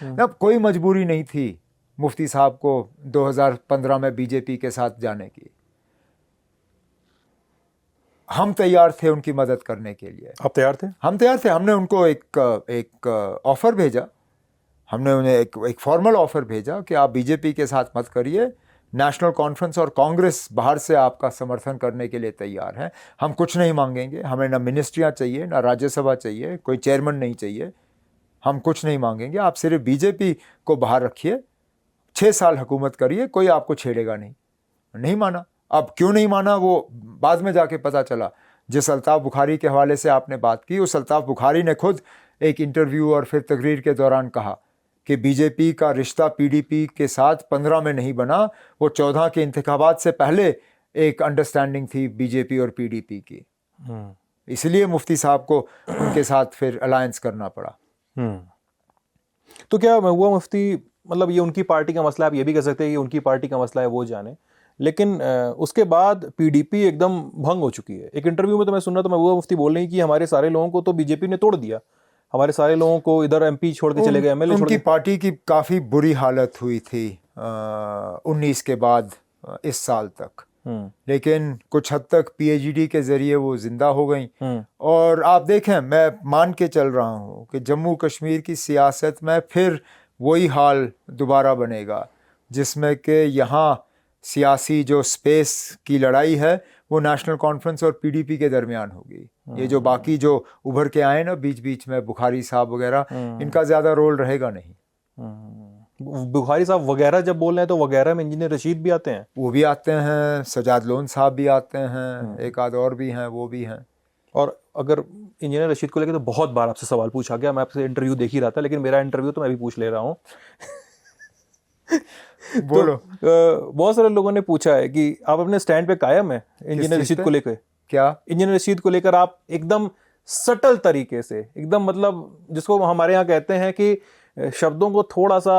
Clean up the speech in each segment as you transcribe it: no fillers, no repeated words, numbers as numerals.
अब कोई मजबूरी नहीं थी मुफ्ती साहब को 2015 में बीजेपी के साथ जाने की। हम तैयार थे उनकी मदद करने के लिए। आप तैयार थे? हम तैयार थे। हमने उनको एक ऑफ़र भेजा, हमने उन्हें एक फॉर्मल ऑफ़र भेजा कि आप बीजेपी के साथ मत करिए, नेशनल कॉन्फ्रेंस और कांग्रेस बाहर से आपका समर्थन करने के लिए तैयार है। हम कुछ नहीं मांगेंगे, हमें ना मिनिस्ट्रियाँ चाहिए, ना राज्यसभा चाहिए, कोई चेयरमैन नहीं चाहिए, हम कुछ नहीं मांगेंगे, आप सिर्फ बीजेपी को बाहर रखिए, 6 साल हुकूमत करिए, कोई आपको छेड़ेगा नहीं। नहीं माना। अब क्यों नहीं माना वो बाद में जाके पता चला। जिस अल्ताफ़ बुखारी के हवाले से आपने बात की, उस अल्ताफ़ बुखारी ने खुद एक इंटरव्यू और फिर तकरीर के दौरान कहा कि बीजेपी का रिश्ता पीडीपी के साथ 15 में नहीं बना, वो 14 के इंतखाबात से पहले एक अंडरस्टैंडिंग थी बीजेपी और पीडीपी की। इसलिए मुफ्ती साहब को उनके साथ फिर अलायंस करना पड़ा। तो क्या हुआ मुफ्ती, मतलब ये उनकी पार्टी का मसला है, आप ये भी कह सकते हैं कि उनकी पार्टी का मसला है, वो जाने, लेकिन उसके बाद पीडीपी एकदम भंग हो चुकी है। एक इंटरव्यू में तो मैं सुन रहा था, महबूबा मुफ्ती बोल रही कि हमारे सारे लोगों को तो बीजेपी ने तोड़ दिया, हमारे सारे लोगों को इधर एमपी छोड़ के चले गए, एमएलए छोड़ के। उनकी पार्टी की काफ़ी बुरी हालत हुई थी 19 के बाद इस साल तक, लेकिन कुछ हद तक पीएचडी के ज़रिए वो जिंदा हो गई। और आप देखें, मैं मान के चल रहा हूँ कि जम्मू कश्मीर की सियासत में फिर वही हाल दोबारा बनेगा, जिसमें कि यहाँ सियासी जो स्पेस की लड़ाई है वो नेशनल कॉन्फ्रेंस और पीडीपी के दरमियान होगी। ये जो बाकी जो उभर के आए ना बीच बीच में, बुखारी साहब वगैरह, इनका ज़्यादा रोल रहेगा नहीं। बुखारी साहब वगैरह जब बोल रहे हैं तो वगैरह में इंजीनियर रशीद भी आते हैं? वो भी आते हैं, सजाद लोन साहब भी आते हैं, एक आध और भी हैं, वो भी हैं। और अगर इंजीनियर रशीद को लेकर तो बहुत बार आपसे सवाल पूछा गया, मैं आपसे इंटरव्यू देख ही रहा था, लेकिन मेरा इंटरव्यू तो मैं भी पूछ ले रहा हूँ। बोलो। तो बहुत सारे लोगों ने पूछा है कि आप अपने स्टैंड पे कायम है इंजीनियर रशीद को लेकर? क्या इंजीनियर रशीद को लेकर आप एकदम सटल तरीके से, एकदम मतलब जिसको हमारे यहाँ कहते हैं कि शब्दों को थोड़ा सा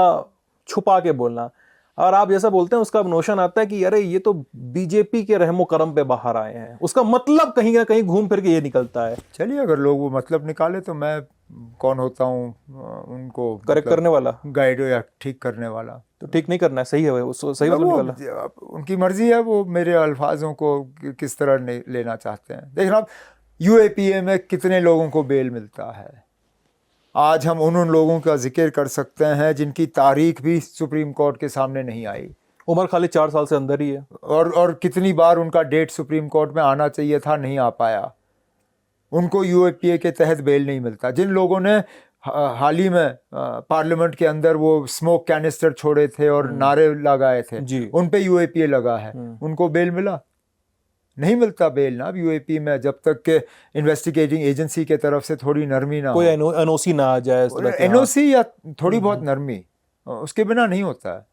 छुपा के बोलना, और आप जैसा बोलते हैं उसका नोशन आता है कि अरे ये तो बीजेपी के रहमो करम पे बाहर आए हैं, उसका मतलब कहीं ना कहीं घूम फिर के ये निकलता है। चलिए, अगर लोग वो मतलब निकाले तो मैं कौन होता हूँ उनको करेक्ट करने वाला, गाइड या ठीक करने वाला? तो ठीक नहीं करना है, सही है, उसको सही मतलब निकाला। उनकी मर्जी है, वो मेरे अल्फाजों को किस तरह लेना चाहते हैं। देखना, आप यूएपीए में कितने लोगों को बेल मिलता है। आज हम उन लोगों का जिक्र कर सकते हैं जिनकी तारीख भी सुप्रीम कोर्ट के सामने नहीं आई। उमर खालिद 4 साल से अंदर ही है, और कितनी बार उनका डेट सुप्रीम कोर्ट में आना चाहिए था, नहीं आ पाया। उनको यूएपीए के तहत बेल नहीं मिलता। जिन लोगों ने हाल ही में पार्लियामेंट के अंदर वो स्मोक कैनिस्टर छोड़े थे और नारे लगाए थे, उन पे यूएपीए लगा है, उनको बेल मिला? नहीं मिलता बेल ना अब यूएपी में, जब तक के इन्वेस्टिगेटिंग एजेंसी के तरफ से थोड़ी नरमी ना कोई एनओसी ना आ जाए, एनओसी या थोड़ी बहुत नरमी, उसके बिना नहीं होता है।